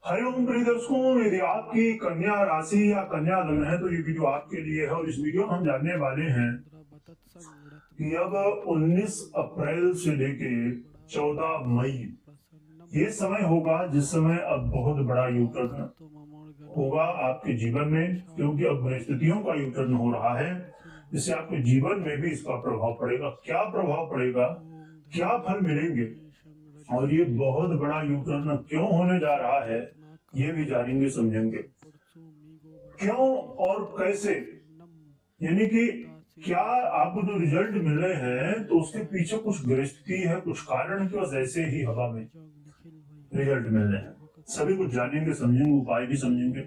हरिओम प्रिय दर्शकों, यदि आपकी कन्या राशि या कन्या लग्न है तो ये वीडियो आपके लिए है। और इस वीडियो में हम जानने वाले हैं कि अब 19 अप्रैल से लेके 14 मई ये समय होगा जिस समय अब बहुत बड़ा यूटर्न होगा आपके जीवन में, क्योंकि अब परिस्थितियों का यूटर्न हो रहा है, जिससे आपके जीवन में भी इसका प्रभाव पड़ेगा। क्या प्रभाव पड़ेगा, क्या फल मिलेंगे और ये बहुत बड़ा यूटर्न क्यों होने जा रहा है, ये भी जानेंगे समझेंगे। क्यों और कैसे, यानी कि क्या आपको जो रिजल्ट मिल रहे हैं तो उसके पीछे कुछ गृहस्थी है, कुछ कारण की वजह से ही हवा में रिजल्ट मिल रहे हैं। सभी कुछ जानेंगे समझेंगे, उपाय भी समझेंगे।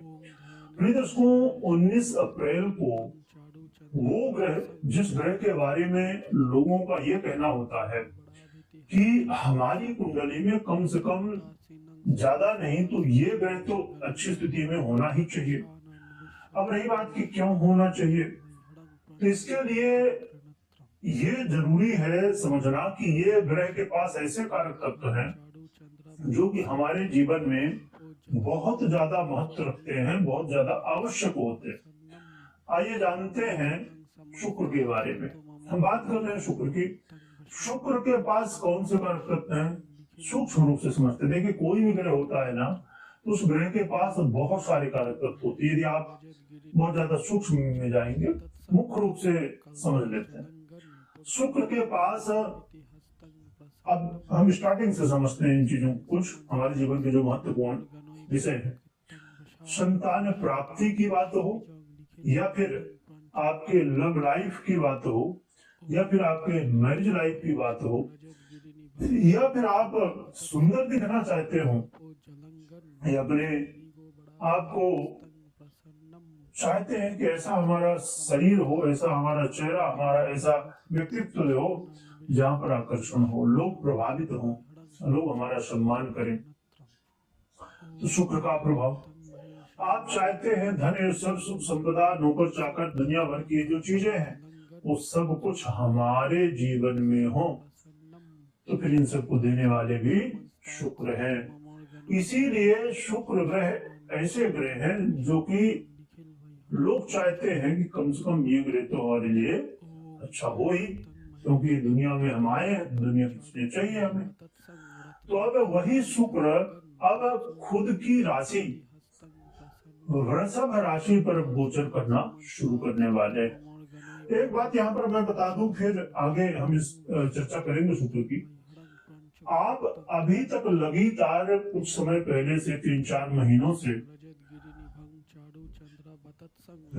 प्रिय दर्शकों, 19 अप्रैल को वो ग्रह, जिस ग्रह के बारे में लोगों का ये कहना होता है कि हमारी कुंडली में कम से कम ज्यादा नहीं तो ये ग्रह तो अच्छी स्थिति में होना ही चाहिए। अब रही बात कि क्यों होना चाहिए, तो इसके लिए ये जरूरी है समझना कि ये ग्रह के पास ऐसे कारक तत्व हैं जो कि हमारे जीवन में बहुत ज्यादा महत्व रखते हैं, बहुत ज्यादा आवश्यक होते हैं। आइए जानते हैं शुक्र के बारे में। हम बात कर रहे हैं शुक्र की। शुक्र के पास कौन से कारक तत्व हैं, सूक्ष्म रूप से समझते। देखिए, कोई भी ग्रह होता है ना, तो उस ग्रह के पास बहुत सारे कारक तत्व होते हैं। यदि आप बहुत ज्यादा सूक्ष्म में जाएंगे, मुख्य रूप से समझ लेते हैं। शुक्र के पास, अब हम स्टार्टिंग से समझते हैं इन चीजों को। कुछ हमारे जीवन के जो महत्वपूर्ण विषय है, संतान प्राप्ति की बात हो, या फिर आपके लव लाइफ की बात हो, या फिर आपके मैरिज लाइफ की बात हो, या फिर आप सुंदर दिखना चाहते हो, या अपने आपको चाहते हैं कि ऐसा हमारा शरीर हो, ऐसा हमारा चेहरा, हमारा ऐसा व्यक्तित्व हो जहां पर आकर्षण हो, लोग प्रभावित हो, लोग हमारा सम्मान करें। तो शुक्र का प्रभाव, आप चाहते हैं धन, सब सुख संपदा, नौकर चाकर, दुनिया भर की जो चीजें हैं वो सब कुछ हमारे जीवन में हो, तो फिर इन सबको देने वाले भी शुक्र हैं। इसीलिए शुक्र ग्रह ऐसे ग्रह हैं जो कि लोग चाहते हैं कि कम से कम ये ग्रह तो हमारे लिए अच्छा हो ही, क्योंकि दुनिया में हम आए हैं, दुनिया किसने चाहिए हमें। तो अब वही शुक्र अब खुद की राशि वृषभ राशि पर गोचर करना शुरू करने वाले। एक बात यहाँ पर मैं बता दूं, फिर आगे हम इस चर्चा करेंगे शुक्र की। आप अभी तक लगातार कुछ समय पहले से 3-4 महीनों से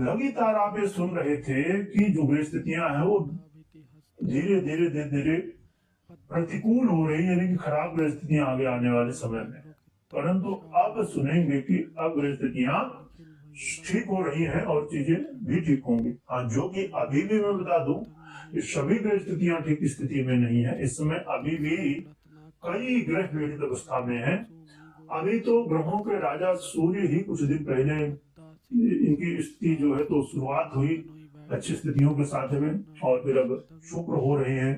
लगातार आप ये सुन रहे थे कि जो परिस्थितियां हैं वो धीरे धीरे धीरे धीरे प्रतिकूल हो रही, यानी कि खराब परिस्थितियां आगे आने वाले समय में। परंतु अब सुनेंगे कि अब परिस्थितियां ठीक हो रही हैं और चीजें भी ठीक होंगी। हाँ, जो कि अभी भी मैं बता दूं कि सभी परिस्थितियां ठीक स्थिति में नहीं है। इस समय अभी भी कई ग्रह पीड़ित अवस्था में हैं। अभी तो ग्रहों के राजा सूर्य ही कुछ दिन पहले इनकी स्थिति जो है तो शुरुआत हुई अच्छी स्थितियों के साथ में, और फिर अब शुक्र हो रहे हैं।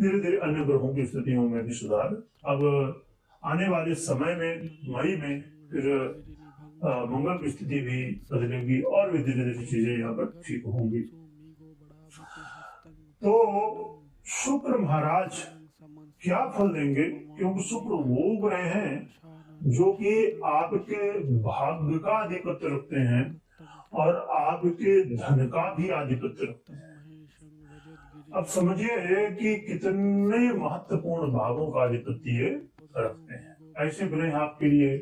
धीरे धीरे अन्य ग्रहों की स्थितियों में भी सुधार। अब आने वाले समय में मई में फिर मंगल की स्थिति भी बदलेगी और भी धीरे धीरे चीजें यहाँ पर ठीक होंगी। तो शुक्र महाराज क्या फल देंगे, क्योंकि शुक्र वो ग्रह हैं जो कि आपके भाग्य का आधिपत्य रखते हैं और आपके धन का भी आधिपत्य रखते हैं। अब समझिए कि कितने महत्वपूर्ण भागों का आधिपत्य रखते हैं। ऐसे ग्रह आपके लिए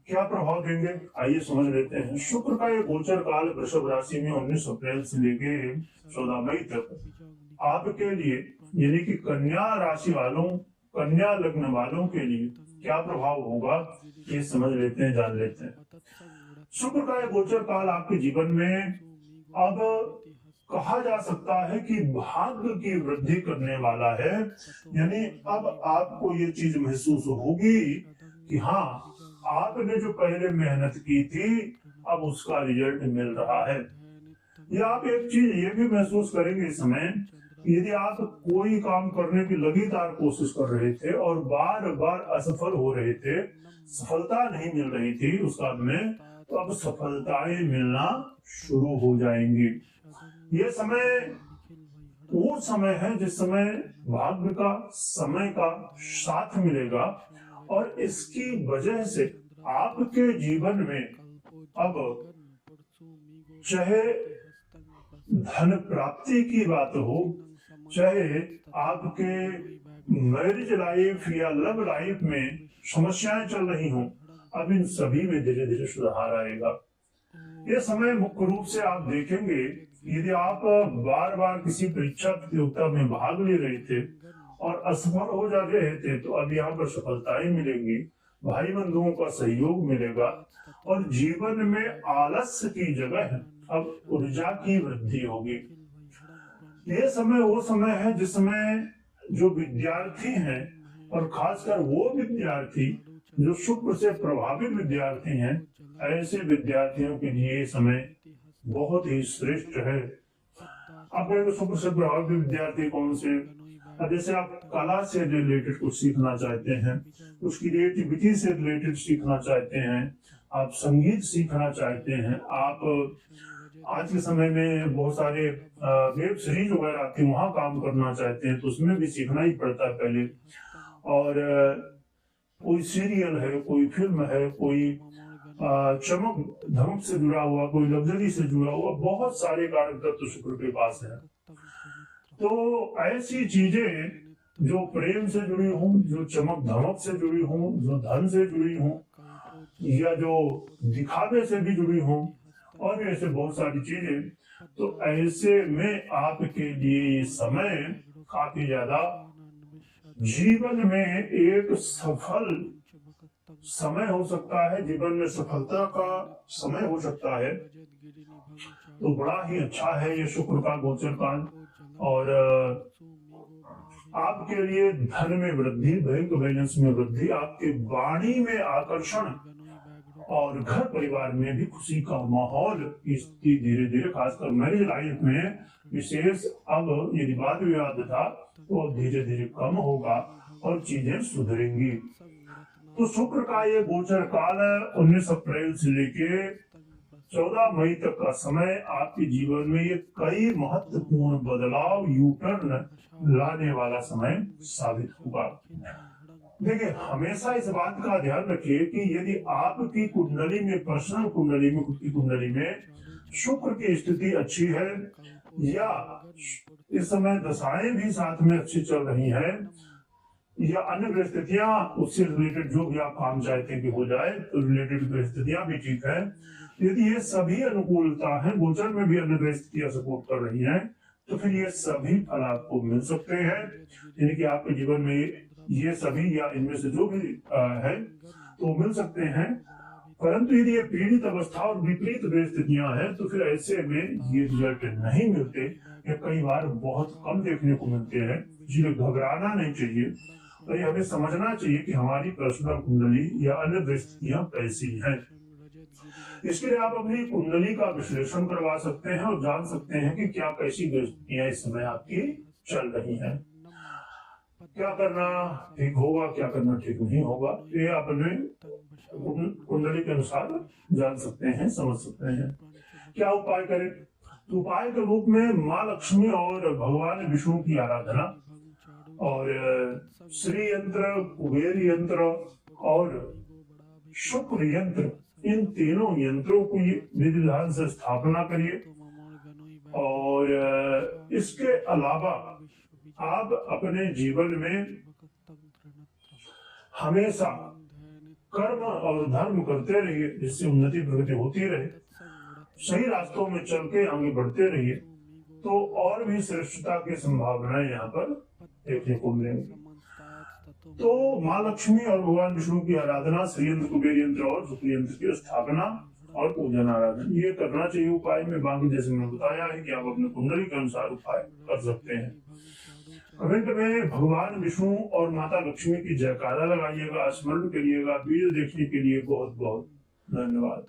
क्या प्रभाव देंगे, आइए समझ लेते हैं। शुक्र का ये गोचर काल वृषभ राशि में 19 अप्रैल से लेके 14 मई तक आपके लिए, यानी कि कन्या राशि वालों, कन्या लग्न वालों के लिए क्या प्रभाव होगा, ये समझ लेते हैं, जान लेते हैं। शुक्र का ये गोचर काल आपके जीवन में अब कहा जा सकता है कि भाग्य की वृद्धि करने वाला है। यानी अब आपको ये चीज महसूस होगी कि हाँ, आपने जो पहले मेहनत की थी अब उसका रिजल्ट मिल रहा है। या आप एक चीज ये भी महसूस करेंगे इस समय यदि आप कोई काम करने की लगातार कोशिश कर रहे थे और बार बार असफल हो रहे थे, सफलता नहीं मिल रही थी उस काम में, तो अब सफलताएं मिलना शुरू हो जाएंगी। ये समय वो समय है जिस समय भाग्य का, समय का साथ मिलेगा और इसकी वजह से आपके जीवन में अब चाहे धन प्राप्ति की बात हो, चाहे आपके मैरिज लाइफ या लव लाइफ में समस्याएं चल रही हों, अब इन सभी में धीरे धीरे सुधार आएगा। ये समय मुख्य रूप से आप देखेंगे, यदि आप बार बार किसी परीक्षा प्रतियोगिता में भाग ले रहे थे और असफल हो जा रहे थे, तो अब यहाँ पर सफलताएं मिलेंगी, भाई बंधुओं का सहयोग मिलेगा और जीवन में आलस्य की जगह अब ऊर्जा की वृद्धि होगी। ये समय वो समय है जिसमें जो विद्यार्थी हैं और खासकर वो विद्यार्थी जो शुक्र से प्रभावित विद्यार्थी हैं, ऐसे विद्यार्थियों के लिए ये समय बहुत ही श्रेष्ठ है। आप कहेंगे शुक्र से प्रभावित विद्यार्थी कौन से? जैसे आप कला से रिलेटेड कुछ सीखना चाहते हैं, कुछ क्रिएटिविटी से रिलेटेड सीखना चाहते हैं, आप संगीत सीखना चाहते हैं, आप आज के समय में बहुत सारे वेब सीरीज वगैरह आती है, वहां काम करना चाहते हैं, तो उसमें भी सीखना ही पड़ता है पहले। और कोई सीरियल है, कोई फिल्म है, कोई चमक धमक से जुड़ा हुआ, कोई लग्जरी से जुड़ा हुआ, बहुत सारे कारक तो शुक्र के पास है। तो ऐसी चीजें जो प्रेम से जुड़ी हों, जो चमक धमक से जुड़ी हों, जो धन से जुड़ी हों, या जो दिखावे से भी जुड़ी हों, और भी ऐसे बहुत सारी चीजें, तो ऐसे में आपके लिए समय काफी ज्यादा जीवन में एक सफल समय हो सकता है, जीवन में सफलता का समय हो सकता है। तो बड़ा ही अच्छा है ये शुक्र का गोचर काल। और आपके लिए धन में वृद्धि, बैंक बैलेंस में वृद्धि, आपके वाणी में आकर्षण और घर परिवार में भी खुशी का माहौल की स्थिति धीरे धीरे, खासकर मैरिज लाइफ में विशेष, अब यदि वाद विवाद था तो धीरे धीरे कम होगा और चीजें सुधरेंगी। तो शुक्र का ये गोचर काल 19 अप्रैल से लेके 14 मई तक का समय आपके जीवन में ये कई महत्वपूर्ण बदलाव, यू टर्न लाने वाला समय साबित होगा। देखिए, हमेशा इस बात का ध्यान रखिए कि यदि आपकी कुंडली में, पर्सनल कुंडली में, खुद की कुंडली में शुक्र की स्थिति अच्छी है या इस समय दशाएं भी साथ में अच्छी चल रही हैं, या अन्य परिस्थितियां उससे रिलेटेड जो भी आप काम चाहते हैं कि हो जाए, तो रिलेटेड परिस्थितियां भी ठीक है, यदि ये सभी अनुकूलता है, गोचर में भी अन्य परिस्थितियां सपोर्ट कर रही हैं, तो फिर ये सभी फल आपको मिल सकते हैं। यानी कि आपके जीवन में ये सभी या इनमें से जो भी है तो मिल सकते हैं। परंतु यदि ये पीड़ित अवस्था और विपरीत परिस्थितियां हैं, तो फिर ऐसे में ये रिजल्ट नहीं मिलते, या कई बार बहुत कम देखने को मिलते हैं। इसलिए घबराना नहीं चाहिए और ये हमें समझना चाहिए कि हमारी पर्सनल कुंडली या अन्य परिस्थितियां कैसी हैं। इसके लिए आप अपनी कुंडली का विश्लेषण करवा सकते हैं और जान सकते हैं कि क्या कैसी परिस्थितियां इस समय आपकी चल रही हैं, क्या करना ठीक होगा, क्या करना ठीक नहीं होगा। ये आप अपने कुंडली के अनुसार जान सकते हैं, समझ सकते हैं। क्या उपाय करें? तो उपाय के रूप में माँ लक्ष्मी और भगवान विष्णु की आराधना और श्री यंत्र, कुबेर यंत्र और शुक्र यंत्र, इन तीनों यंत्रों को विधि विधान से स्थापना करिए। और इसके अलावा आप अपने जीवन में हमेशा कर्म और धर्म करते रहिए, जिससे उन्नति प्रगति होती रहे। सही रास्तों में चल के आगे बढ़ते रहिए, तो और भी श्रेष्ठता की संभावनाएं यहाँ पर देखने को मिलेंगी। तो माँ लक्ष्मी और भगवान विष्णु की आराधना, श्री यंत्र, कुबेर यंत्र और शुक्र यंत्र की स्थापना और पूजन आराधना, ये करना चाहिए उपाय में। बाकी जैसे मैंने बताया है कि आप अपने कुंडली के अनुसार उपाय कर सकते हैं। कमेंट में भगवान विष्णु और माता लक्ष्मी की जयकारा लगाइएगा, स्मरण करिएगा। वीडियो देखने के लिए बहुत बहुत धन्यवाद।